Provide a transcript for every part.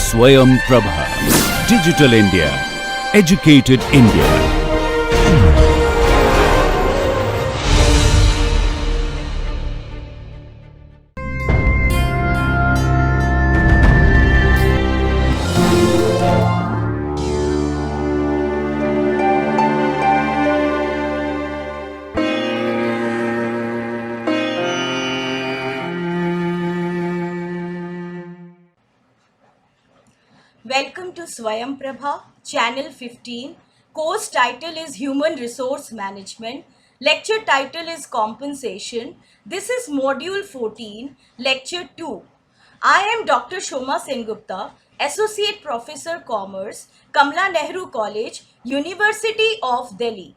Swayam Prabha. Digital India. Educated India. Welcome to Swayam Prabha, Channel 15. Course title is Human Resource Management. Lecture title is Compensation. This is Module 14, Lecture 2. I am Dr. Shoma Sengupta, Associate Professor Commerce, Kamla Nehru College, University of Delhi.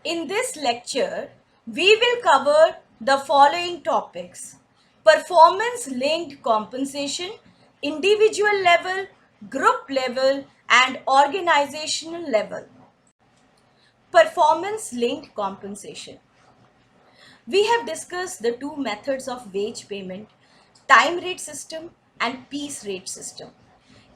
In this lecture, we will cover the following topics: performance linked compensation, individual level, group level, and organizational level. Performance linked compensation. We have discussed the two methods of wage payment, time rate system and piece rate system.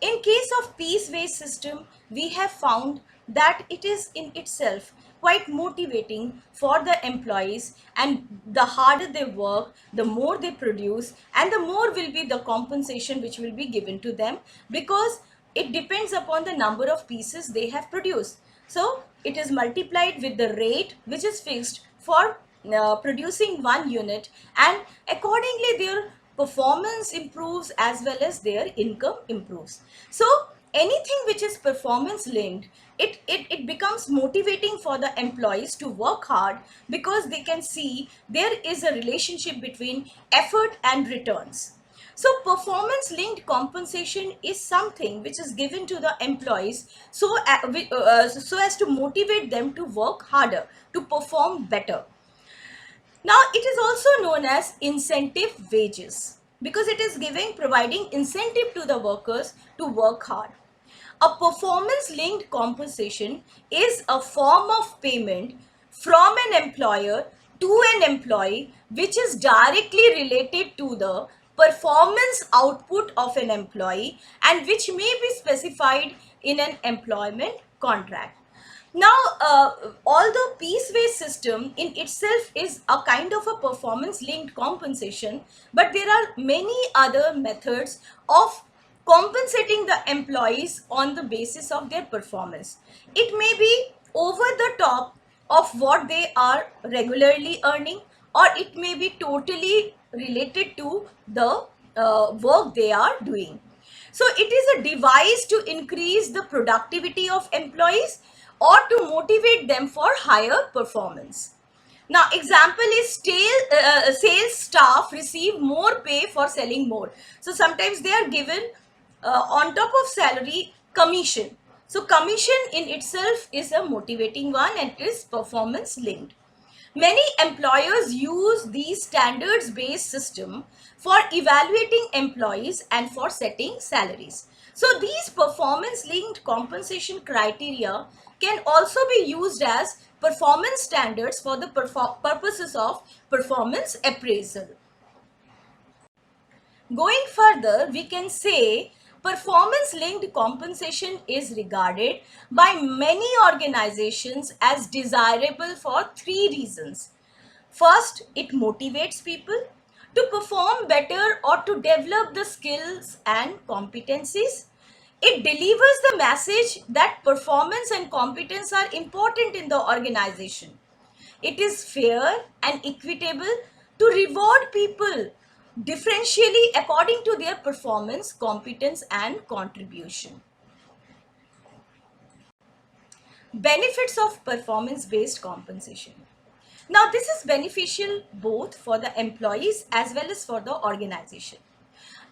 In case of piece wage system, we have found that it is in itself quite motivating for the employees, and the harder they work, the more they produce, and the more will be the compensation which will be given to them, because it depends upon the number of pieces they have produced. So it is multiplied with the rate which is fixed for producing one unit, and accordingly their performance improves as well as their income improves. So anything which is performance linked, it becomes motivating for the employees to work hard, because they can see there is a relationship between effort and returns. So performance linked compensation is something which is given to the employees so as to motivate them to work harder, to perform better. Now, it is also known as incentive wages, because it is providing incentive to the workers to work hard. A performance linked compensation is a form of payment from an employer to an employee which is directly related to the performance output of an employee, and which may be specified in an employment contract. Now, although piece-based system in itself is a kind of a performance-linked compensation, but there are many other methods of compensating the employees on the basis of their performance. It may be over the top of what they are regularly earning, or it may be totally related to the work they are doing. So it is a device to increase the productivity of employees or to motivate them for higher performance. Now, example is sales staff receive more pay for selling more. So sometimes they are given on top of salary commission. So commission in itself is a motivating one and it is performance linked. Many employers use these standards-based system for evaluating employees and for setting salaries. So these performance-linked compensation criteria can also be used as performance standards for the purposes of performance appraisal. Going further, we can say performance-linked compensation is regarded by many organizations as desirable for three reasons. First, it motivates people to perform better or to develop the skills and competencies. It delivers the message that performance and competence are important in the organization. It is fair and equitable to reward people differentially according to their performance, competence, and contribution. Benefits of performance-based compensation. Now, this is beneficial both for the employees as well as for the organization.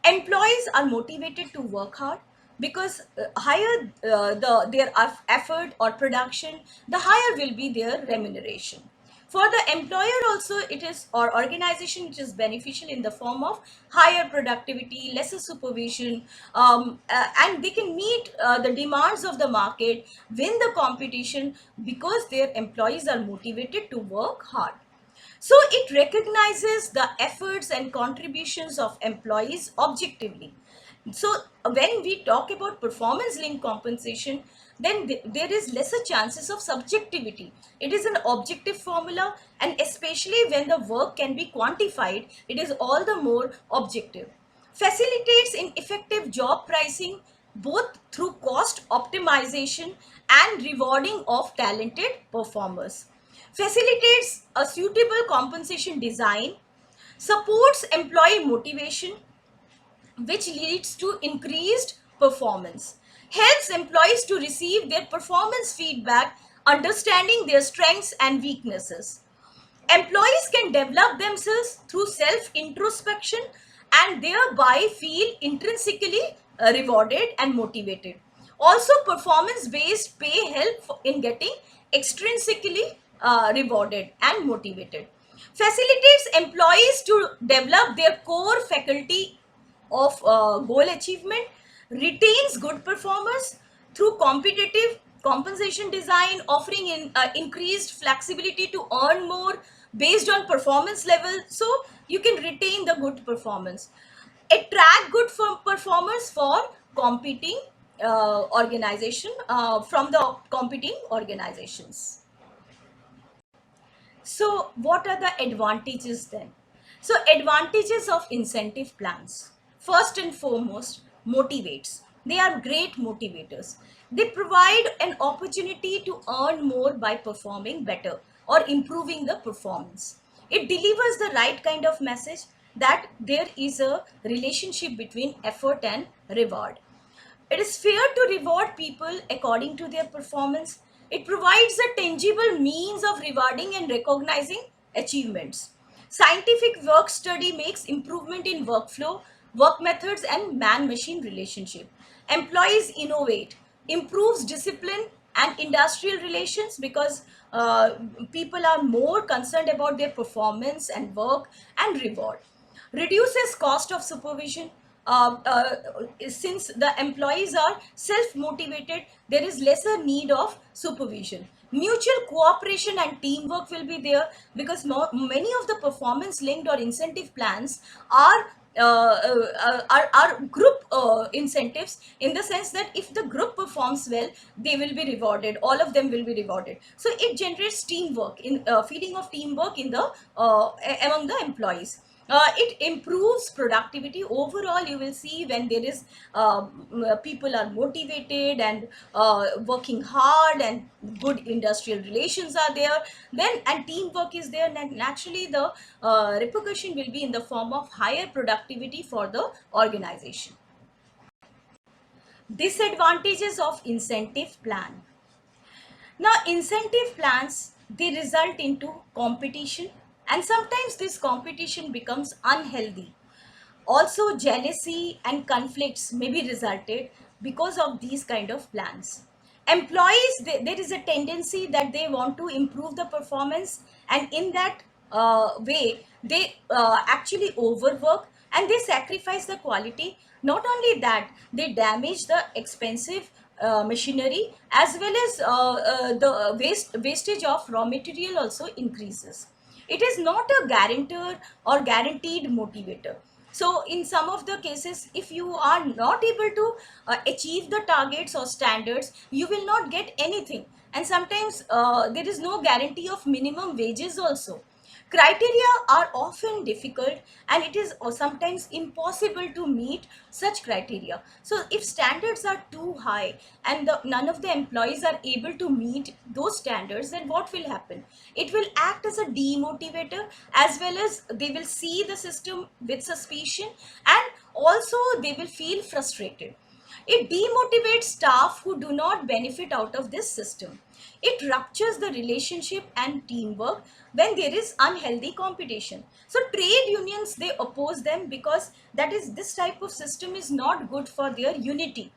Employees are motivated to work hard, because higher their effort or production, the higher will be their remuneration. For the employer also, it is, or organization, it is beneficial in the form of higher productivity, lesser supervision, and they can meet the demands of the market, win the competition, because their employees are motivated to work hard. So it recognizes the efforts and contributions of employees objectively. So when we talk about performance linked compensation, then there is lesser chances of subjectivity. It is an objective formula, and especially when the work can be quantified, it is all the more objective. Facilitates in effective job pricing, both through cost optimization and rewarding of talented performers. Facilitates a suitable compensation design, supports employee motivation, which leads to increased performance, helps employees to receive their performance feedback, understanding their strengths and weaknesses. Employees can develop themselves through self introspection and thereby feel intrinsically rewarded and motivated. Also, performance based pay help in getting extrinsically rewarded and motivated. Facilitates employees to develop their core faculty of goal achievement, retains good performers through competitive compensation design, offering increased flexibility to earn more based on performance level, so you can retain the good performance. Attract good performers for competing organization from the competing organizations. So, what are the advantages then? So, advantages of incentive plans. First and foremost, motivates. They are great motivators. They provide an opportunity to earn more by performing better or improving the performance. It delivers the right kind of message that there is a relationship between effort and reward. It is fair to reward people according to their performance. It provides a tangible means of rewarding and recognizing achievements. Scientific work study makes improvement in workflow, work methods, and man machine relationship. Employees innovate, improves discipline and industrial relations because people are more concerned about their performance and work and reward. Reduces cost of supervision. Since the employees are self motivated, there is lesser need of supervision. Mutual cooperation and teamwork will be there because many of the performance linked or incentive plans are group incentives, in the sense that if the group performs well, they will be rewarded, all of them will be rewarded. So it generates teamwork, in feeling of teamwork in the among the employees. It improves productivity overall. You will see when there is people are motivated and working hard and good industrial relations are there, then and teamwork is there, then naturally the repercussion will be in the form of higher productivity for the organization. Disadvantages of incentive plan. Now, incentive plans, they result into competition, and sometimes this competition becomes unhealthy. Also, jealousy and conflicts may be resulted because of these kind of plans. Employees, there is a tendency that they want to improve the performance, and in that way, they actually overwork and they sacrifice the quality. Not only that, they damage the expensive machinery, as well as the wastage of raw material also increases. It is not a guarantor or guaranteed motivator. So in some of the cases, if you are not able to achieve the targets or standards, you will not get anything. And sometimes there is no guarantee of minimum wages also. Criteria are often difficult, and it is sometimes impossible to meet such criteria. So if standards are too high and none of the employees are able to meet those standards, then what will happen? It will act as a demotivator, as well as they will see the system with suspicion, and also they will feel frustrated. It demotivates staff who do not benefit out of this system. It ruptures the relationship and teamwork when there is unhealthy competition. So trade unions, they oppose them because that is, this type of system is not good for their unity.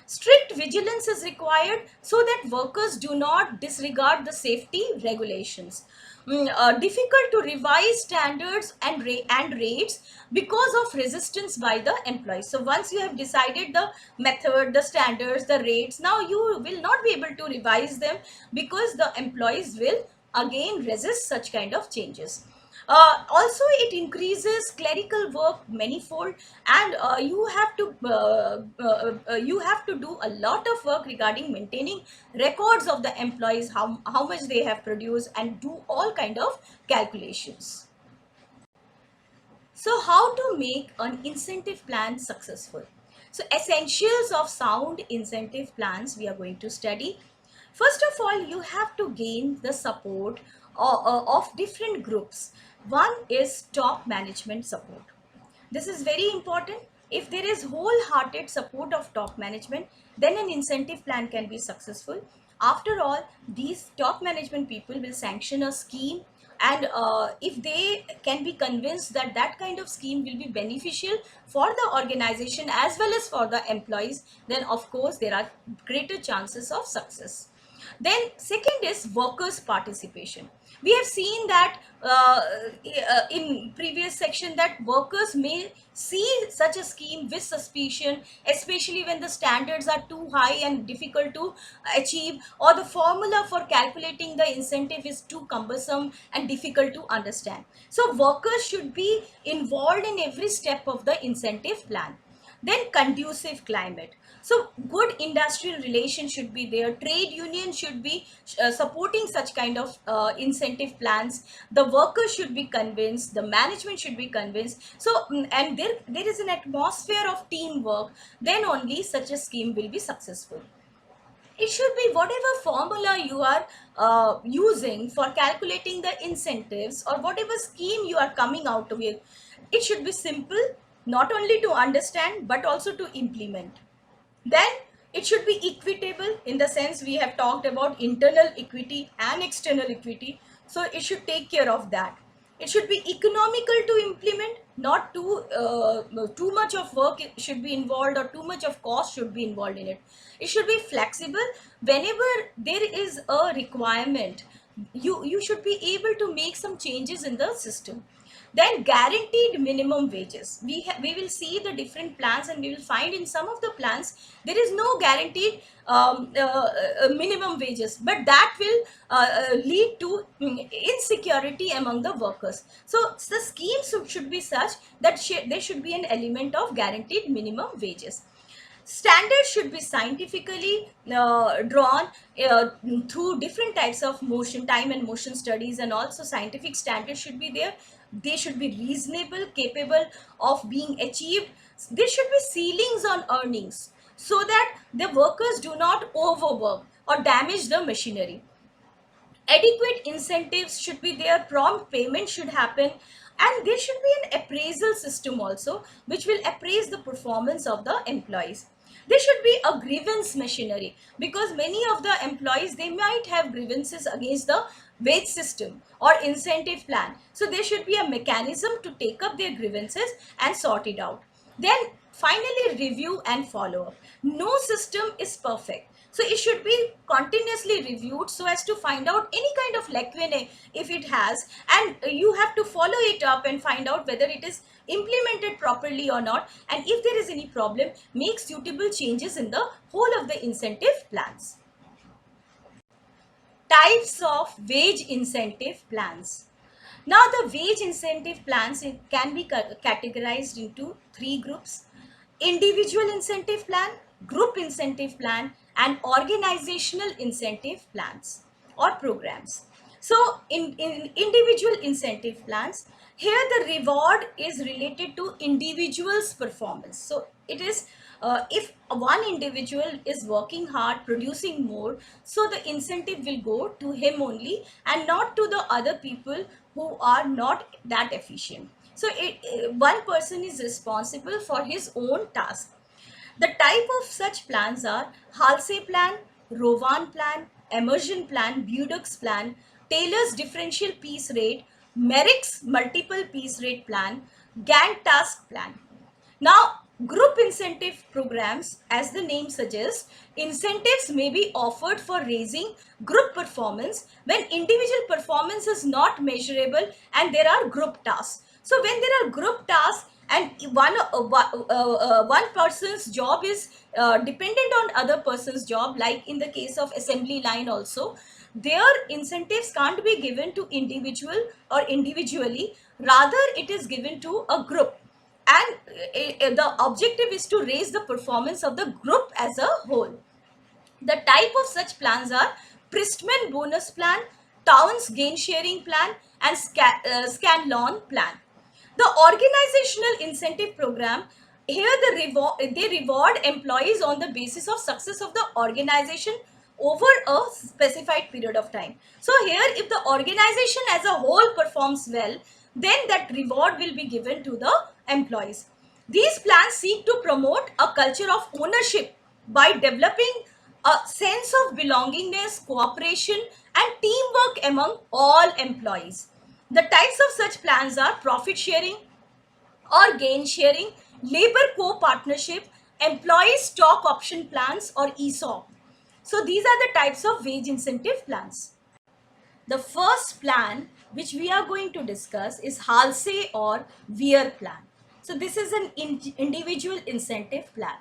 Strict vigilance is required so that workers do not disregard the safety regulations. Difficult to revise standards and rates because of resistance by the employees. So once you have decided the method, the standards, the rates, now you will not be able to revise them because the employees will again resist such kind of changes. Also, it increases clerical work manifold, and you have to do a lot of work regarding maintaining records of the employees, how much they have produced, and do all kind of calculations. So, how to make an incentive plan successful? So, essentials of sound incentive plans we are going to study. First of all, you have to gain the support of different groups. One is top management support. This is very important. If there is wholehearted support of top management, then an incentive plan can be successful. After all, these top management people will sanction a scheme, and if they can be convinced that that kind of scheme will be beneficial for the organization as well as for the employees, then of course there are greater chances of success. Then second is workers participation. We have seen that in previous section that workers may see such a scheme with suspicion, especially when the standards are too high and difficult to achieve, or the formula for calculating the incentive is too cumbersome and difficult to understand. So workers should be involved in every step of the incentive plan. Then conducive climate. So good industrial relations should be there. Trade union should be supporting such kind of incentive plans. The workers should be convinced, the management should be convinced. So and there is an atmosphere of teamwork, then only such a scheme will be successful. It should be whatever formula you are using for calculating the incentives, or whatever scheme you are coming out with, it should be simple, not only to understand but also to implement. Then it should be equitable, in the sense we have talked about internal equity and external equity, so it should take care of that. It should be economical to implement, not too much of work should be involved, or too much of cost should be involved in it. It should be flexible. Whenever there is a requirement, you should be able to make some changes in the system. Then guaranteed minimum wages. We will see the different plans, and we will find in some of the plans there is no guaranteed minimum wages, but that will lead to insecurity among the workers. So the schemes should be such that there should be an element of guaranteed minimum wages. Standards should be scientifically drawn through different types of motion, time and motion studies, and also scientific standards should be there. They should be reasonable, capable of being achieved. There should be ceilings on earnings, so that the workers do not overwork or damage the machinery. Adequate incentives should be there, prompt payment should happen, and there should be an appraisal system also, which will appraise the performance of the employees. There should be a grievance machinery, because many of the employees, they might have grievances against the wage system or incentive plan. So there should be a mechanism to take up their grievances and sort it out. Then finally, review and follow up. No system is perfect, so it should be continuously reviewed so as to find out any kind of lacunae if it has, and you have to follow it up and find out whether it is implemented properly or not, and if there is any problem, make suitable changes in the whole of the incentive plans. Types of wage incentive plans. Now, the wage incentive plans can be categorized into three groups: individual incentive plan, group incentive plan, and organizational incentive plans or programs. So, in individual incentive plans, here the reward is related to individual's performance. So, it is if one individual is working hard, producing more, so the incentive will go to him only and not to the other people who are not that efficient. So one person is responsible for his own task. The type of such plans are Halsey plan, Rowan plan, Emersion plan, Buduk's plan, Taylor's differential piece rate, Merrick's multiple piece rate plan, Gantt task plan. Now, group incentive programs, as the name suggests, incentives may be offered for raising group performance when individual performance is not measurable and there are group tasks. So, when there are group tasks and one person's job is dependent on other person's job, like in the case of assembly line also, their incentives can't be given to individual or individually, rather it is given to a group, and the objective is to raise the performance of the group as a whole. The type of such plans are Pristman bonus plan, Towns gain sharing plan, and Scanlon plan. The organizational incentive program, here they reward employees on the basis of success of the organization over a specified period of time. So here, if the organization as a whole performs well, then that reward will be given to the employees. These plans seek to promote a culture of ownership by developing a sense of belongingness, cooperation, and teamwork among all employees. The types of such plans are profit sharing or gain sharing, labor co-partnership, employee stock option plans, or ESOP. So these are the types of wage incentive plans. The first plan which we are going to discuss is Halsey or Weir plan. So this is an individual incentive plan.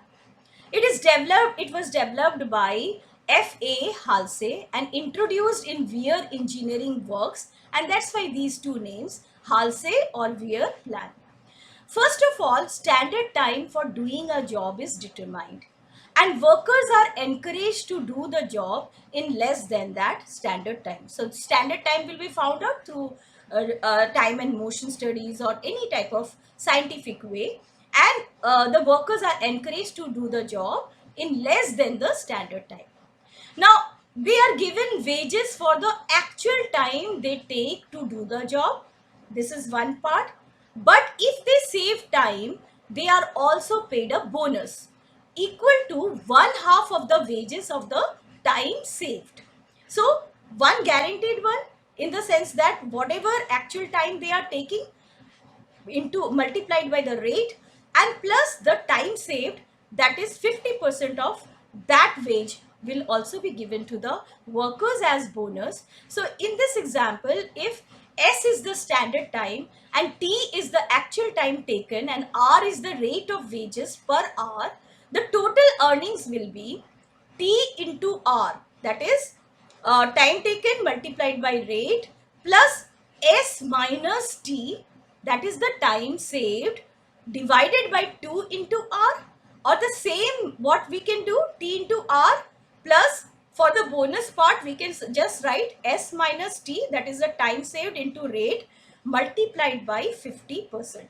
It was developed by F.A. Halsey and introduced in Weir Engineering Works, and that's why these two names, Halsey or Weir plan. First of all, standard time for doing a job is determined, and workers are encouraged to do the job in less than that standard time. So standard time will be found out through time and motion studies or any type of scientific way, and the workers are encouraged to do the job in less than the standard time. Now, they are given wages for the actual time they take to do the job. This is one part. But if they save time, they are also paid a bonus equal to 1/2 of the wages of the time saved. So, one guaranteed one, in the sense that whatever actual time they are taking into multiplied by the rate and plus the time saved, that is 50% of that wage will also be given to the workers as bonus. So in this example, if S is the standard time and T is the actual time taken and R is the rate of wages per hour, the total earnings will be T into R, that is time taken multiplied by rate, plus S minus T, that is the time saved, divided by 2 into R, or the same what we can do, T into R, plus for the bonus part we can just write S minus T, that is the time saved, into rate multiplied by 50%.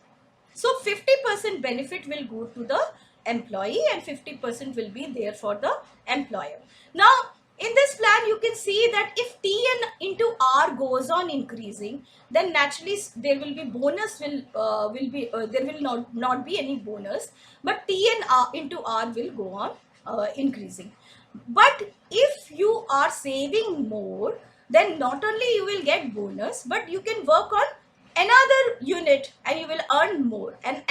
So 50% benefit will go to the employee and 50% will be there for the employer. Now in this plan you can see that if T into R goes on increasing, then naturally there will be bonus there will not be any bonus, but T and R into R will go on increasing. But if you are saving more, then not only you will get bonus, but you can work on another unit and you will earn more, and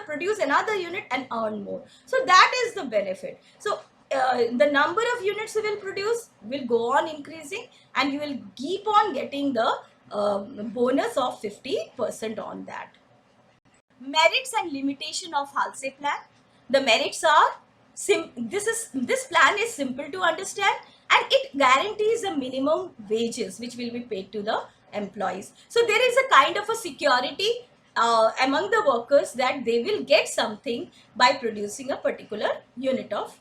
produce another unit and earn more. So that is the benefit. So the number of units you will produce will go on increasing, and you will keep on getting the bonus of 50% on that. Merits and limitation of Halsey plan. The merits are this plan is simple to understand, and it guarantees the minimum wages which will be paid to the employees. So there is a kind of a security among the workers that they will get something by producing a particular unit of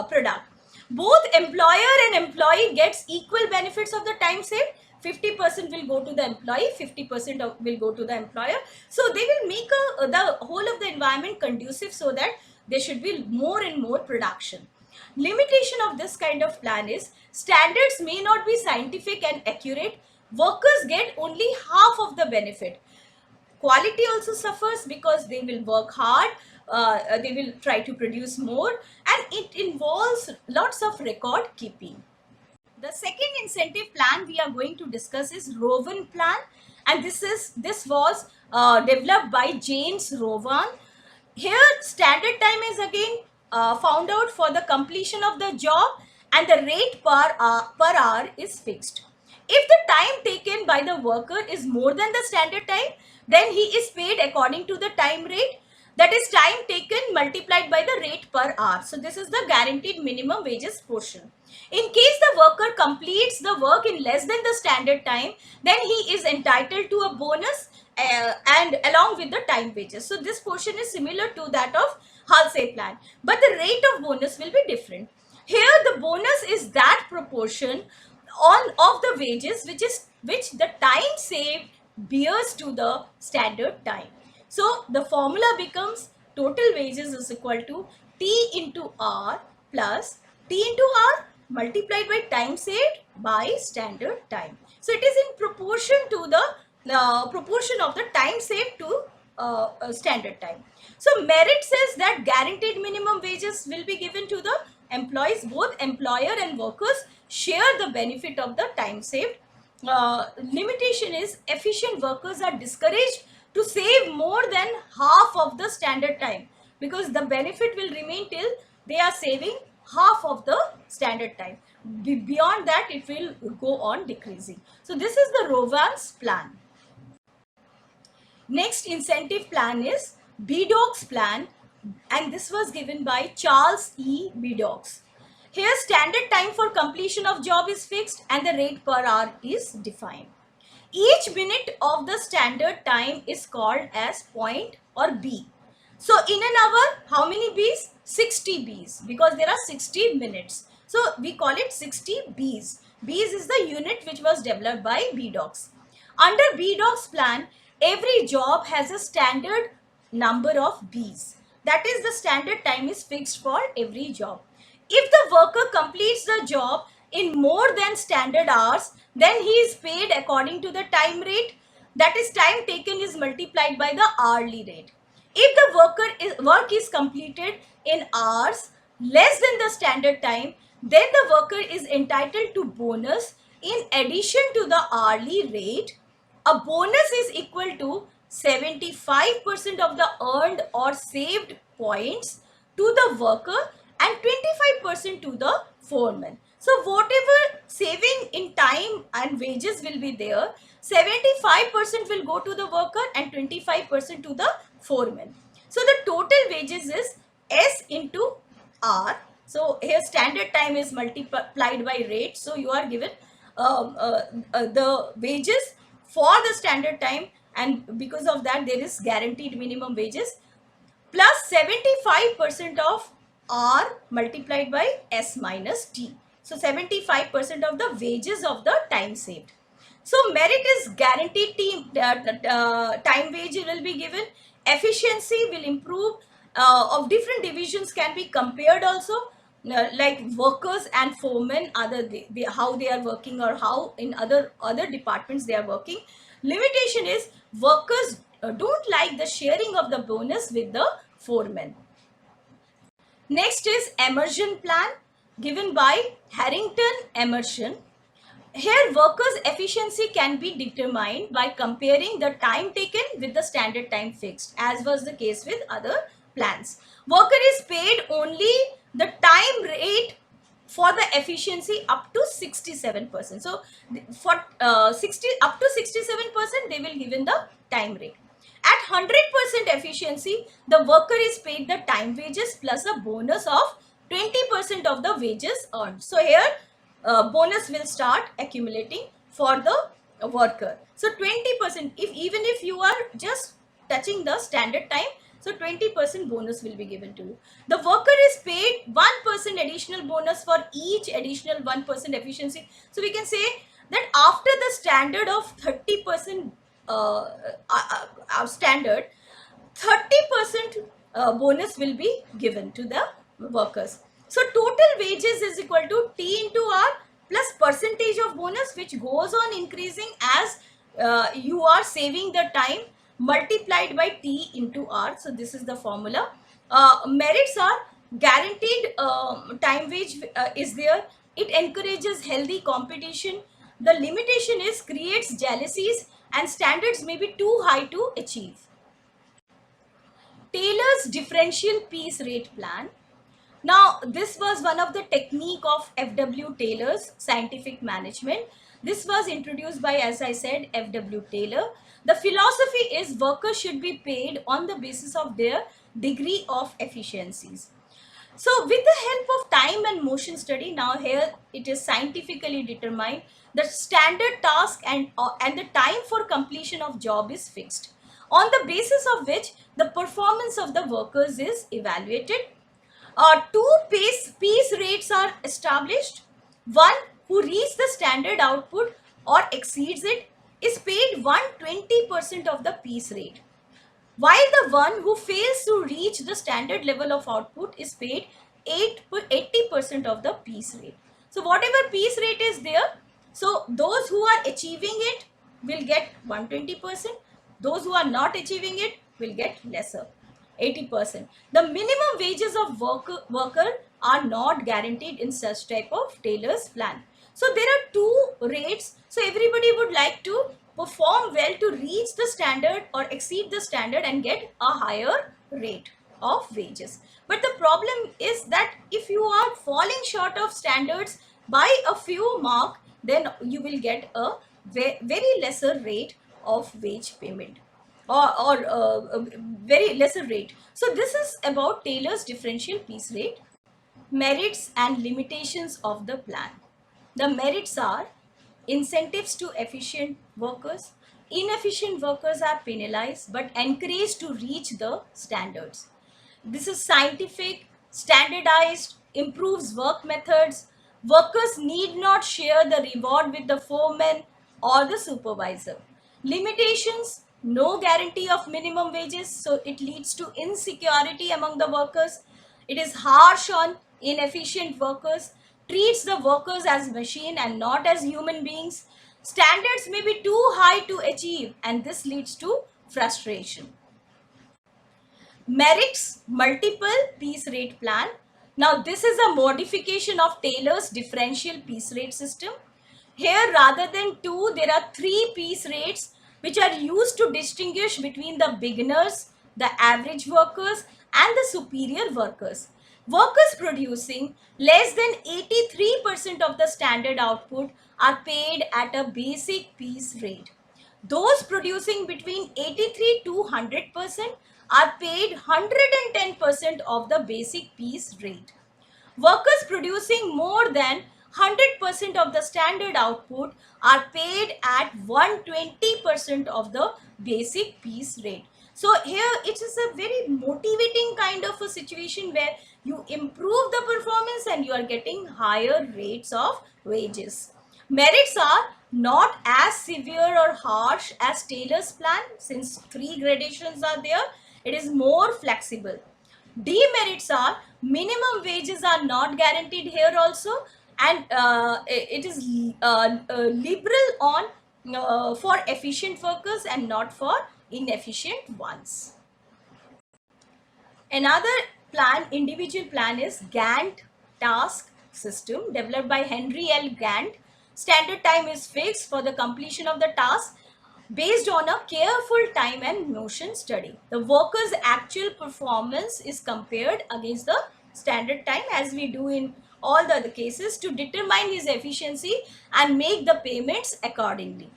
product. Both employer and employee gets equal benefits of the time saved. 50% will go to the employee, 50% will go to the employer. So they will make the whole of the environment conducive so that there should be more and more production. Limitation of this kind of plan is standards may not be scientific and accurate. Workers get only half of the benefit. Quality also suffers because they will work hard, they will try to produce more, and it involves lots of record keeping. The second incentive plan we are going to discuss is Rowan plan, and this was developed by James Rowan. Here standard time is again found out for the completion of the job, and the rate per hour is fixed. If the time taken by the worker is more than the standard time, then he is paid according to the time rate. That is time taken multiplied by the rate per hour. So this is the guaranteed minimum wages portion. In case the worker completes the work in less than the standard time, then he is entitled to a bonus and along with the time wages. So this portion is similar to that of wholesale plan, but the rate of bonus will be different. Here the bonus is that proportion on of the wages which the time saved bears to the standard time. So the formula becomes total wages is equal to T into R plus T into R multiplied by time saved by standard time. So it is in proportion to the proportion of the time saved to standard time. So merit says that guaranteed minimum wages will be given to the employees. Both employer and workers share the benefit of the time saved. Limitation is efficient workers are discouraged to save more than half of the standard time, because the benefit will remain till they are saving half of the standard time. Beyond that, it will go on decreasing. So this is the Rovan's plan. Next incentive plan is Bedock's plan, and this was given by Charles E. Bedock's. Here standard time for completion of job is fixed and the rate per hour is defined. Each minute of the standard time is called as point or B. So in an hour, how many Bs? 60 Bs, because there are 60 minutes. So we call it 60 Bs. Bs is the unit which was developed by Bedock's. Under Bedock's plan, every job has a standard number of Bs. That is, the standard time is fixed for every job. If the worker completes the job in more than standard hours, then he is paid according to the time rate. That is, time taken is multiplied by the hourly rate. If the work is completed in hours less than the standard time, then the worker is entitled to bonus in addition to the hourly rate. A bonus is equal to 75% of the earned or saved points to the worker and 25% to the foreman. So whatever saving in time and wages will be there, 75% will go to the worker and 25% to the foreman. So the total wages is S into R. So here standard time is multiplied by rate. So you are given the wages for the standard time, and because of that there is guaranteed minimum wages plus 75% of R multiplied by S minus T. So 75% of the wages of the time saved. So merit is guaranteed time wage will be given. Efficiency will improve. Of different divisions can be compared also, like workers and foremen, how they are working or how in other departments they are working. Limitation is workers don't like the sharing of the bonus with the foremen. Next is Emerson plan given by Harrington Emerson. Here workers' efficiency can be determined by comparing the time taken with the standard time fixed, as was the case with other plans. Worker is paid only the time rate for the efficiency up to 67%. So for up to 67% they will given the time rate. At 100% efficiency, the worker is paid the time wages plus a bonus of 20% of the wages earned. So here bonus will start accumulating for the worker. So 20%, even if you are just touching the standard time, so 20% bonus will be given to you. The worker is paid 1% additional bonus for each additional 1% efficiency. So we can say that after the standard of 30% standard, 30% bonus will be given to the workers. So total wages is equal to T into R plus percentage of bonus, which goes on increasing as you are saving the time, multiplied by T into R. So this is the formula. Merits are guaranteed time wage is there. It encourages healthy competition. The limitation is creates jealousies and standards may be too high to achieve. Taylor's differential piece rate plan. Now, this was one of the technique of F.W. Taylor's scientific management. This was introduced by, as I said, F.W. Taylor. The philosophy is workers should be paid on the basis of their degree of efficiencies. So with the help of time and motion study, now here it is scientifically determined that standard task and the time for completion of job is fixed, on the basis of which the performance of the workers is evaluated. Two piece rates are established. One who reaches the standard output or exceeds it is paid 120% of the piece rate, while the one who fails to reach the standard level of output is paid 80% of the piece rate. So whatever piece rate is there, so those who are achieving it will get 120%, those who are not achieving it will get lesser, 80%. The minimum wages of worker are not guaranteed in such type of Taylor's plan. So there are two rates. So everybody would like to perform well to reach the standard or exceed the standard and get a higher rate of wages. But the problem is that if you are falling short of standards by a few mark, then you will get a very lesser rate of wage payment, or a very lesser rate. So this is about Taylor's differential piece rate. Merits and limitations of the plan. The merits are incentives to efficient workers. Inefficient workers are penalized but encouraged to reach the standards. This is scientific, standardized, improves work methods. Workers need not share the reward with the foreman or the supervisor. Limitations, no guarantee of minimum wages, so it leads to insecurity among the workers. It is harsh on inefficient workers, treats the workers as machine and not as human beings. Standards may be too high to achieve, and this leads to frustration. Merits multiple piece rate plan. Now this is a modification of Taylor's differential piece rate system. Here, rather than two, there are three piece rates which are used to distinguish between the beginners, the average workers and the superior workers. Workers producing less than 83% of the standard output are paid at a basic piece rate. Those producing between 83 to 100% are paid 110% of the basic piece rate. Workers producing more than 100% of the standard output are paid at 120% of the basic piece rate. So here it is a very motivating kind of a situation where you improve the performance and you are getting higher rates of wages. Merits are not as severe or harsh as Taylor's plan, since three gradations are there. It is more flexible. Demerits are minimum wages are not guaranteed here also, and it is liberal on for efficient workers and not for inefficient ones. Another plan, individual plan, is Gantt task system developed by Henry L. Gantt. Standard time is fixed for the completion of the task based on a careful time and motion study. The worker's actual performance is compared against the standard time, as we do in all the other cases, to determine his efficiency and make the payments accordingly.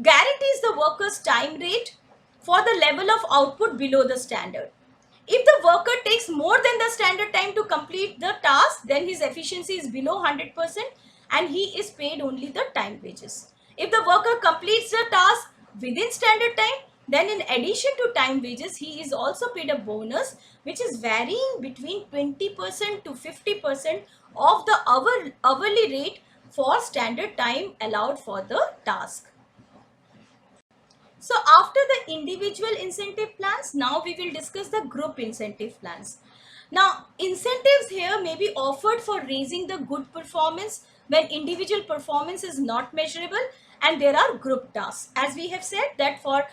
Guarantees the worker's time rate for the level of output below the standard. If the worker takes more than the standard time to complete the task, then his efficiency is below 100% and he is paid only the time wages. If the worker completes the task within standard time, then in addition to time wages, he is also paid a bonus which is varying between 20% to 50% of the hourly rate for standard time allowed for the task. So after the individual incentive plans, now we will discuss the group incentive plans. Now, incentives here may be offered for raising the good performance when individual performance is not measurable, and there are group tasks. As we have said that for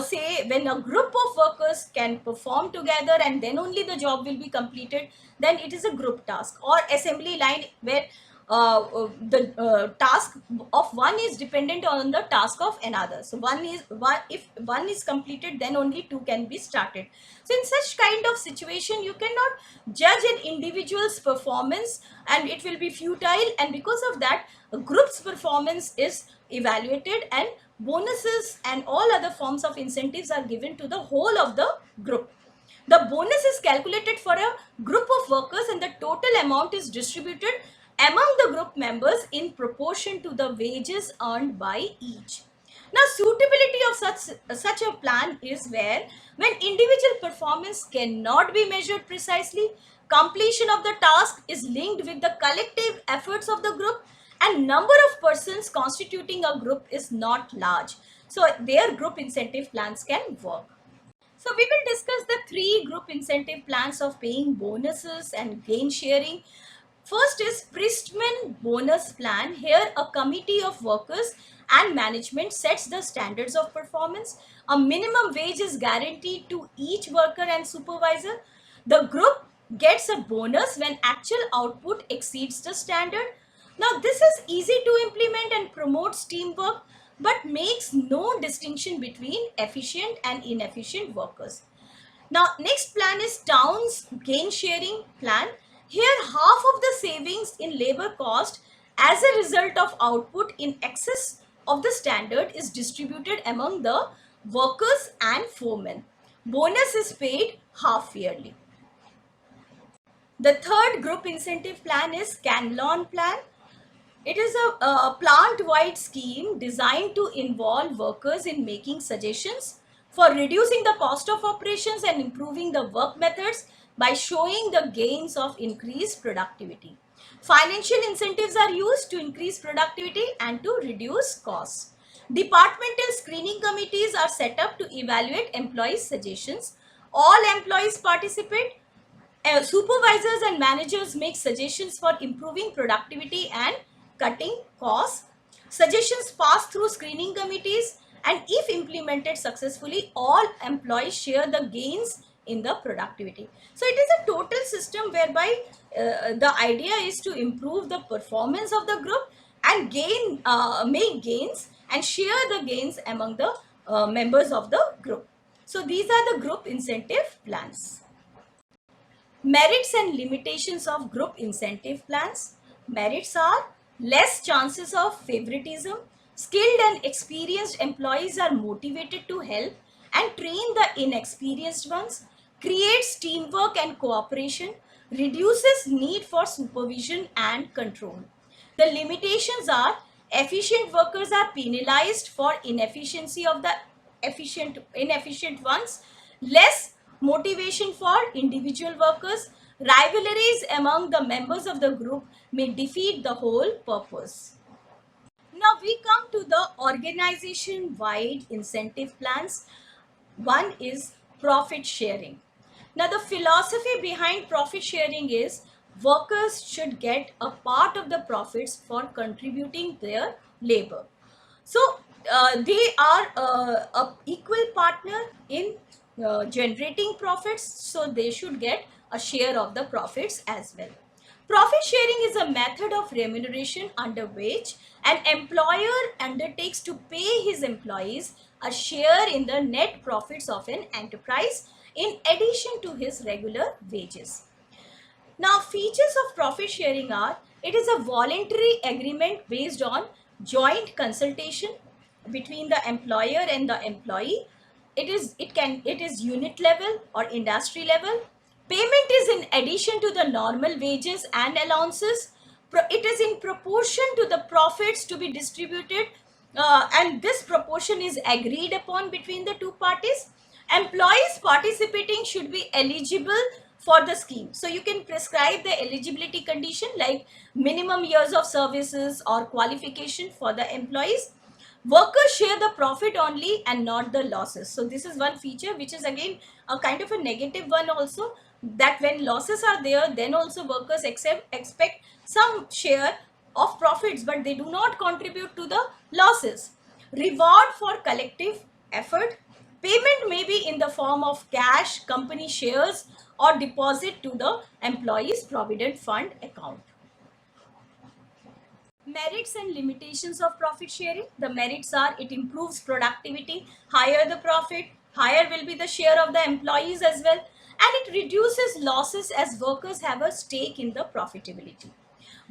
say when a group of workers can perform together and then only the job will be completed, then it is a group task. Or assembly line, where the task of one is dependent on the task of another. So if one is completed, then only two can be started. So in such kind of situation, you cannot judge an individual's performance, and it will be futile, and because of that, a group's performance is evaluated, and bonuses and all other forms of incentives are given to the whole of the group. The bonus is calculated for a group of workers, and the total amount is distributed among the group members in proportion to the wages earned by each. Now, suitability of such a plan is where, when individual performance cannot be measured precisely, completion of the task is linked with the collective efforts of the group, and number of persons constituting a group is not large. So, their group incentive plans can work. So we will discuss the three group incentive plans of paying bonuses and gain sharing. First is Pristman bonus plan. Here a committee of workers and management sets the standards of performance. A minimum wage is guaranteed to each worker and supervisor. The group gets a bonus when actual output exceeds the standard. Now, this is easy to implement and promotes teamwork, but makes no distinction between efficient and inefficient workers. Now, next plan is town's gain sharing plan. Here, half of the savings in labor cost as a result of output in excess of the standard is distributed among the workers and foremen. Bonus is paid half yearly. The third group incentive plan is Canlon plan. It is a plant-wide scheme designed to involve workers in making suggestions for reducing the cost of operations and improving the work methods by showing the gains of increased productivity. Financial incentives are used to increase productivity and to reduce costs. Departmental screening committees are set up to evaluate employees' suggestions. All employees participate. Supervisors and managers make suggestions for improving productivity and cutting costs. Suggestions pass through screening committees, and if implemented successfully, all employees share the gains in the productivity. So it is a total system whereby the idea is to improve the performance of the group and make gains and share the gains among the members of the group. So these are the group incentive plans. Merits and limitations of group incentive plans. Merits are less chances of favoritism. Skilled and experienced employees are motivated to help and train the inexperienced ones. Creates teamwork and cooperation. Reduces need for supervision and control. The limitations are efficient workers are penalized for inefficiency of the inefficient ones, less motivation for individual workers, rivalries among the members of the group may defeat the whole purpose. Now we come to the organization wide incentive plans. One is profit sharing. Now, the philosophy behind profit sharing is workers should get a part of the profits for contributing their labor. So, they are a equal partner in generating profits, so they should get a share of the profits as well. Profit sharing is a method of remuneration under which an employer undertakes to pay his employees a share in the net profits of an enterprise in addition to his regular wages. Now, features of profit sharing are: it is a voluntary agreement based on joint consultation between the employer and the employee. It is unit level or industry level. Payment is in addition to the normal wages and allowances. It is in proportion to the profits to be distributed, and this proportion is agreed upon between the two parties. Employees participating should be eligible for the scheme. So you can prescribe the eligibility condition like minimum years of services or qualification for the employees. Workers share the profit only and not the losses. So this is one feature which is again a kind of a negative one also, that when losses are there, then also workers expect some share of profits, but they do not contribute to the losses. Reward for collective effort. Payment may be in the form of cash, company shares, or deposit to the employee's provident fund account. Merits and limitations of profit sharing. The merits are it improves productivity, higher the profit, higher will be the share of the employees as well, and it reduces losses as workers have a stake in the profitability.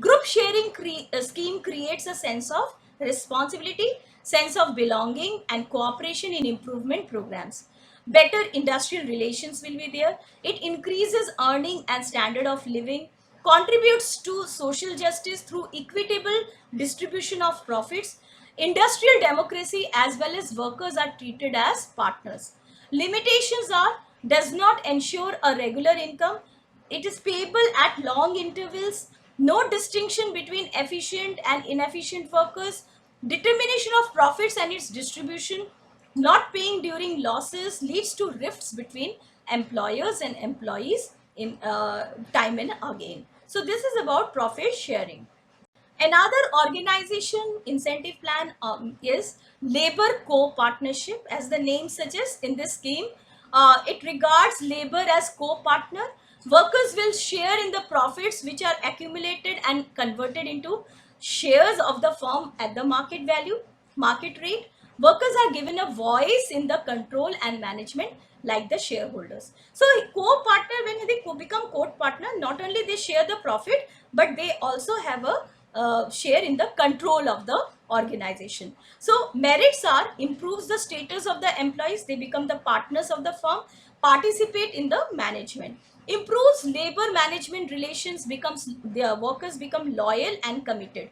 Group sharing scheme creates a sense of responsibility, sense of belonging, and cooperation in improvement programs. Better industrial relations will be there. It increases earning and standard of living, contributes to social justice through equitable distribution of profits. Industrial democracy as well as workers are treated as partners. Limitations are does not ensure a regular income. It is payable at long intervals. No distinction between efficient and inefficient workers. Determination of profits and its distribution. Not paying during losses leads to rifts between employers and employees in time and again. So this is about profit sharing. Another organization incentive plan is labor co-partnership. As the name suggests, in this scheme, it regards labor as co-partner. Workers will share in the profits which are accumulated and converted into shares of the firm at the market value, market rate. Workers are given a voice in the control and management like the shareholders. So co-partner, when they become co-partner, not only they share the profit, but they also have a share in the control of the organization. So merits are improves the status of the employees, they become the partners of the firm, participate in the management, improves labor management relations, becomes their workers become loyal and committed.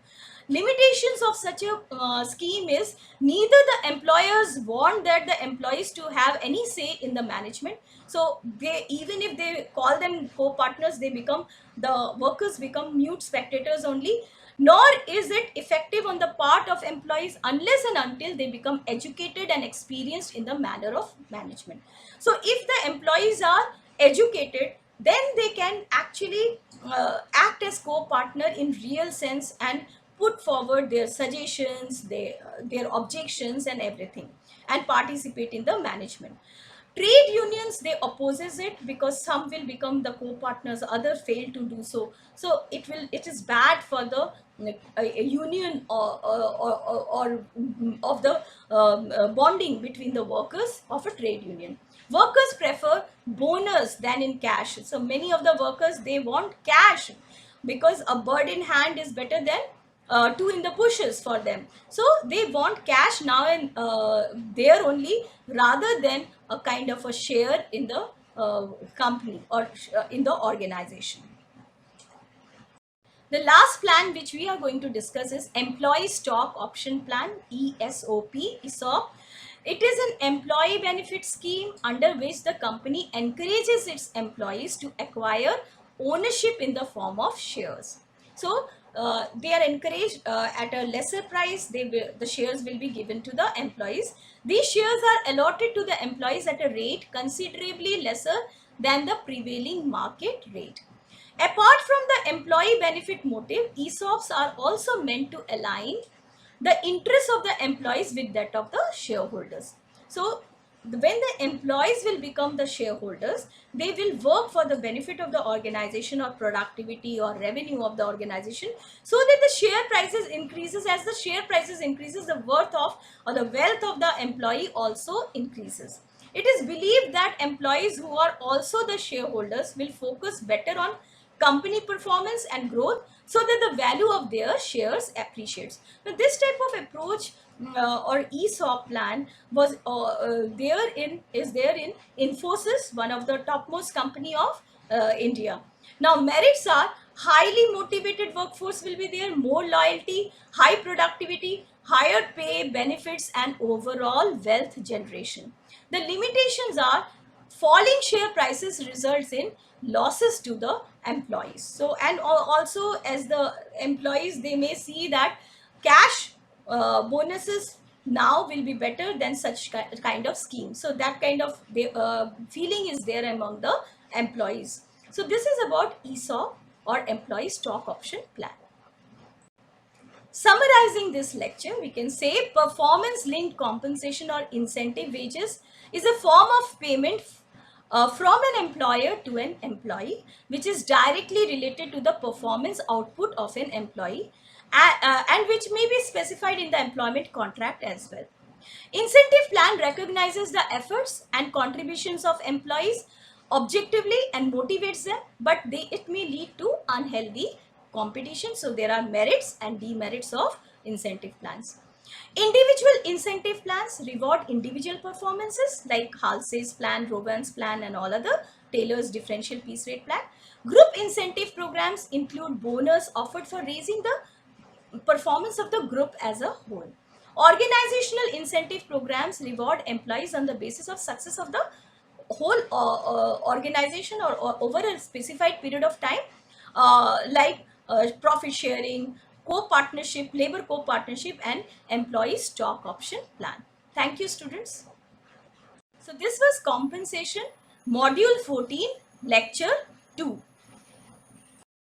Limitations of such a scheme is neither the employers want that the employees to have any say in the management, so they, even if they call them co-partners, they become, the workers become mute spectators only. Nor is it effective on the part of employees unless and until they become educated and experienced in the manner of management. So if the employees are educated, then they can actually act as co-partner in real sense and put forward their suggestions, their objections and everything, and participate in the management. Trade unions, they opposes it because some will become the co-partners, other fail to do so. So it is bad for the a union or of the bonding between the workers of a trade union. Workers prefer bonus than in cash. So many of the workers, they want cash because a bird in hand is better than two in the bushes for them. So they want cash now and there only, rather than a kind of a share in the company or in the organization. The last plan which we are going to discuss is Employee Stock Option Plan, ESOP. It is an employee benefit scheme under which the company encourages its employees to acquire ownership in the form of shares. So they are encouraged at a lesser price, the shares will be given to the employees. These shares are allotted to the employees at a rate considerably lesser than the prevailing market rate. Apart from the employee benefit motive, ESOPs are also meant to align the interests of the employees with that of the shareholders. So when the employees will become the shareholders, they will work for the benefit of the organization or productivity or revenue of the organization, so that the share prices increases. As the share prices increases, the worth of or the wealth of the employee also increases. It is believed that employees who are also the shareholders will focus better on company performance and growth, so that the value of their shares appreciates. Now this type of approach or ESOP plan was there in Infosys, one of the topmost company of India. Now merits are highly motivated workforce will be there, more loyalty, high productivity, higher pay, benefits and overall wealth generation. The limitations are falling share prices results in losses to the employees. So and also, as the employees, they may see that cash bonuses now will be better than such kind of scheme. So that kind of feeling is there among the employees. So this is about ESOP or employee stock option plan. Summarizing this lecture, we can say performance linked compensation or incentive wages is a form of payment from an employer to an employee, which is directly related to the performance output of an employee and which may be specified in the employment contract as well. Incentive plan recognizes the efforts and contributions of employees objectively and motivates them, but it may lead to unhealthy competition. So there are merits and demerits of incentive plans. Individual incentive plans reward individual performances like Halsey's plan, Rowan's plan, and all other Taylor's differential piece rate plan. Group incentive programs include bonus offered for raising the performance of the group as a whole. Organizational incentive programs reward employees on the basis of success of the whole organization or over a specified period of time, like profit sharing, co-partnership, labor co-partnership, and employee stock option plan. Thank you, students. So this was compensation, module 14, lecture 2.